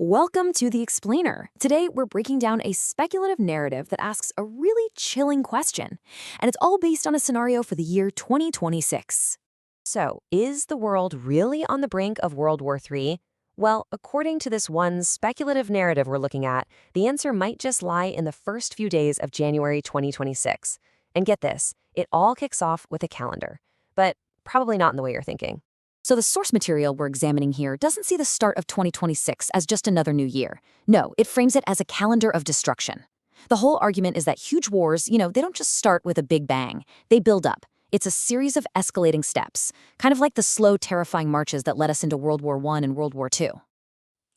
Welcome to The Explainer. Today, we're breaking down a speculative narrative that asks a really chilling question, and it's all based on a scenario for the year 2026. So, is the world really on the brink of World War III? Well, according to this one speculative narrative we're looking at, the answer might just lie in the first few days of January 2026. And get this, it all kicks off with a calendar. But probably not in the way you're thinking. So the source material we're examining here doesn't see the start of 2026 as just another new year. No, it frames it as a calendar of destruction. The whole argument is that huge wars, they don't just start with a big bang. They build up. It's a series of escalating steps, kind of like the slow, terrifying marches that led us into World War I and World War II.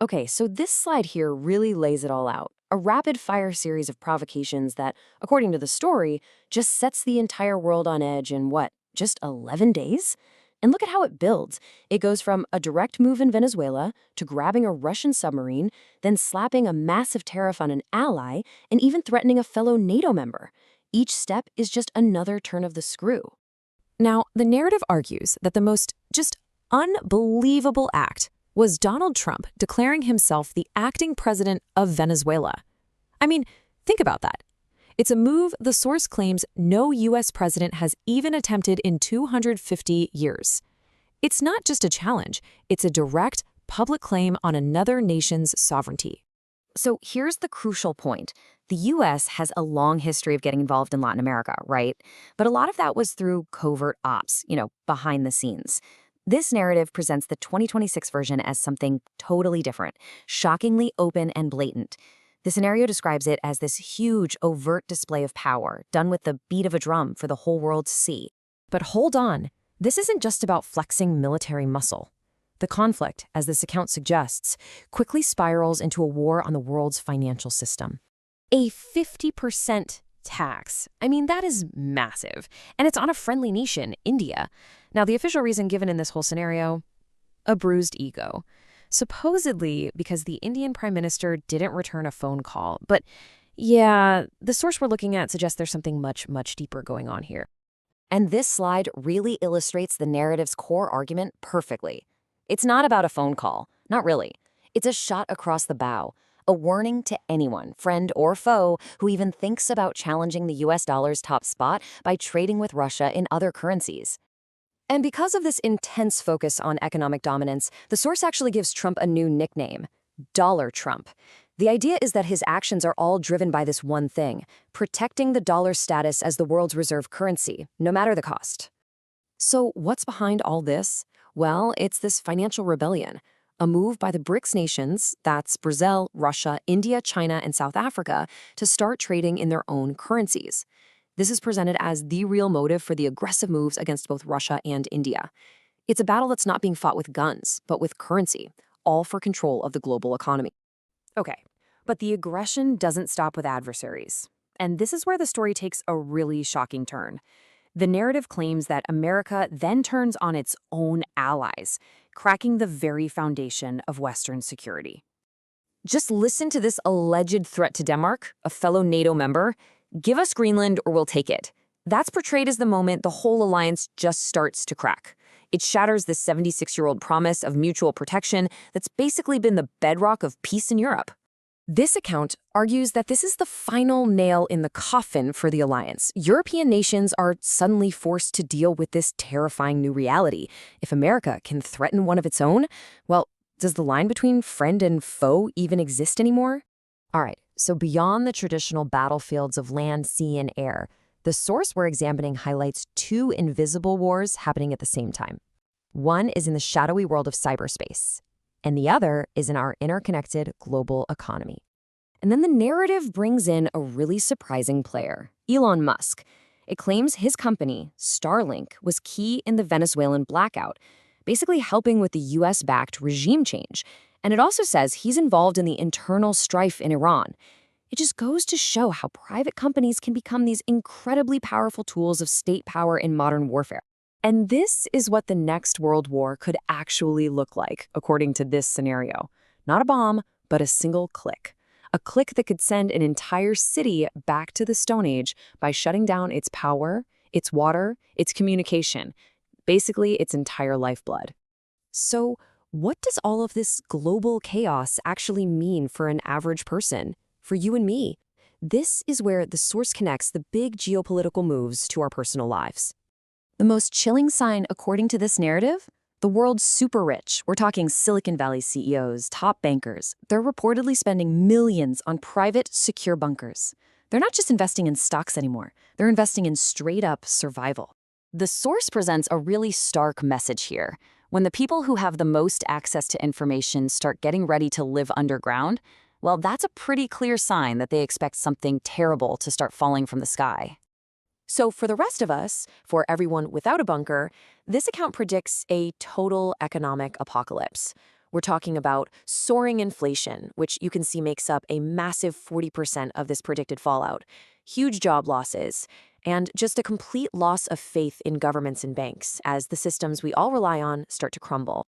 Okay, so this slide here really lays it all out. A rapid-fire series of provocations that, according to the story, just sets the entire world on edge in just 11 days? And look at how it builds. It goes from a direct move in Venezuela to grabbing a Russian submarine, then slapping a massive tariff on an ally, and even threatening a fellow NATO member. Each step is just another turn of the screw. Now, the narrative argues that the most just unbelievable act was Donald Trump declaring himself the acting president of Venezuela. I mean, think about that. It's a move the source claims no U.S. president has even attempted in 250 years. It's not just a challenge, it's a direct, public claim on another nation's sovereignty. So here's the crucial point. The U.S. has a long history of getting involved in Latin America, right? But a lot of that was through covert ops, behind the scenes. This narrative presents the 2026 version as something totally different, shockingly open and blatant. The scenario describes it as this huge, overt display of power, done with the beat of a drum for the whole world to see. But hold on, this isn't just about flexing military muscle. The conflict, as this account suggests, quickly spirals into a war on the world's financial system. A 50% tax. I mean, that is massive. And it's on a friendly nation, India. Now, the official reason given in this whole scenario? A bruised ego. Supposedly because the Indian Prime Minister didn't return a phone call. But yeah, the source we're looking at suggests there's something much, much deeper going on here. And this slide really illustrates the narrative's core argument perfectly. It's not about a phone call. Not really. It's a shot across the bow. A warning to anyone, friend or foe, who even thinks about challenging the US dollar's top spot by trading with Russia in other currencies. And because of this intense focus on economic dominance, the source actually gives Trump a new nickname, Dollar Trump. The idea is that his actions are all driven by this one thing, protecting the dollar's status as the world's reserve currency, no matter the cost. So what's behind all this? Well, it's this financial rebellion, a move by the BRICS nations, that's Brazil, Russia, India, China, and South Africa, to start trading in their own currencies. This is presented as the real motive for the aggressive moves against both Russia and India. It's a battle that's not being fought with guns, but with currency, all for control of the global economy. Okay, but the aggression doesn't stop with adversaries. And this is where the story takes a really shocking turn. The narrative claims that America then turns on its own allies, cracking the very foundation of Western security. Just listen to this alleged threat to Denmark, a fellow NATO member. Give us Greenland or we'll take it. That's portrayed as the moment the whole alliance just starts to crack. It shatters this 76-year-old promise of mutual protection that's basically been the bedrock of peace in Europe. This account argues that this is the final nail in the coffin for the alliance. European nations are suddenly forced to deal with this terrifying new reality. If America can threaten one of its own, well, does the line between friend and foe even exist anymore? All right. So beyond the traditional battlefields of land, sea, and air, the source we're examining highlights two invisible wars happening at the same time. One is in the shadowy world of cyberspace, and the other is in our interconnected global economy. And then the narrative brings in a really surprising player, Elon Musk. It claims his company, Starlink, was key in the Venezuelan blackout, basically helping with the US-backed regime change. And it also says he's involved in the internal strife in Iran. It just goes to show how private companies can become these incredibly powerful tools of state power in modern warfare. And this is what the next world war could actually look like, according to this scenario. Not a bomb, but a single click. A click that could send an entire city back to the Stone Age by shutting down its power, its water, its communication, basically its entire lifeblood. So What does all of this global chaos actually mean for an average person, for you and me? This is where the source connects the big geopolitical moves to our personal lives. The most chilling sign, according to this narrative? The world's super rich. We're talking Silicon Valley CEOs, top bankers. They're reportedly spending millions on private, secure bunkers. They're not just investing in stocks anymore. They're investing in straight-up survival. The source presents a really stark message here. When the people who have the most access to information start getting ready to live underground, well, that's a pretty clear sign that they expect something terrible to start falling from the sky. So for the rest of us, for everyone without a bunker, this account predicts a total economic apocalypse. We're talking about soaring inflation, which you can see makes up a massive 40% of this predicted fallout, huge job losses, and just a complete loss of faith in governments and banks as the systems we all rely on start to crumble.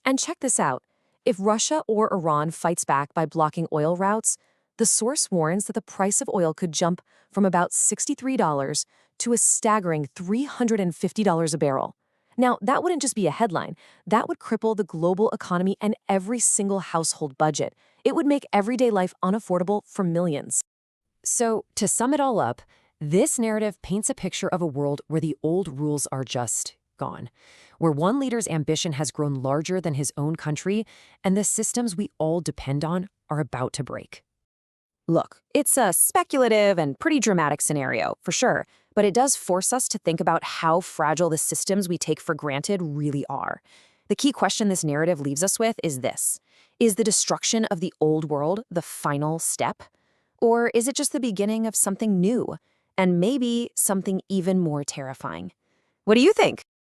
And check this out. If Russia or Iran fights back by blocking oil routes, the source warns that the price of oil could jump from about $63 to a staggering $350 a barrel. Now, that wouldn't just be a headline. That would cripple the global economy and every single household budget. It would make everyday life unaffordable for millions. So, to sum it all up, this narrative paints a picture of a world where the old rules are just gone, where one leader's ambition has grown larger than his own country, and the systems we all depend on are about to break. Look, it's a speculative and pretty dramatic scenario, for sure, but it does force us to think about how fragile the systems we take for granted really are. The key question this narrative leaves us with is this: is the destruction of the old world the final step? Or is it just the beginning of something new, and maybe something even more terrifying? What do you think?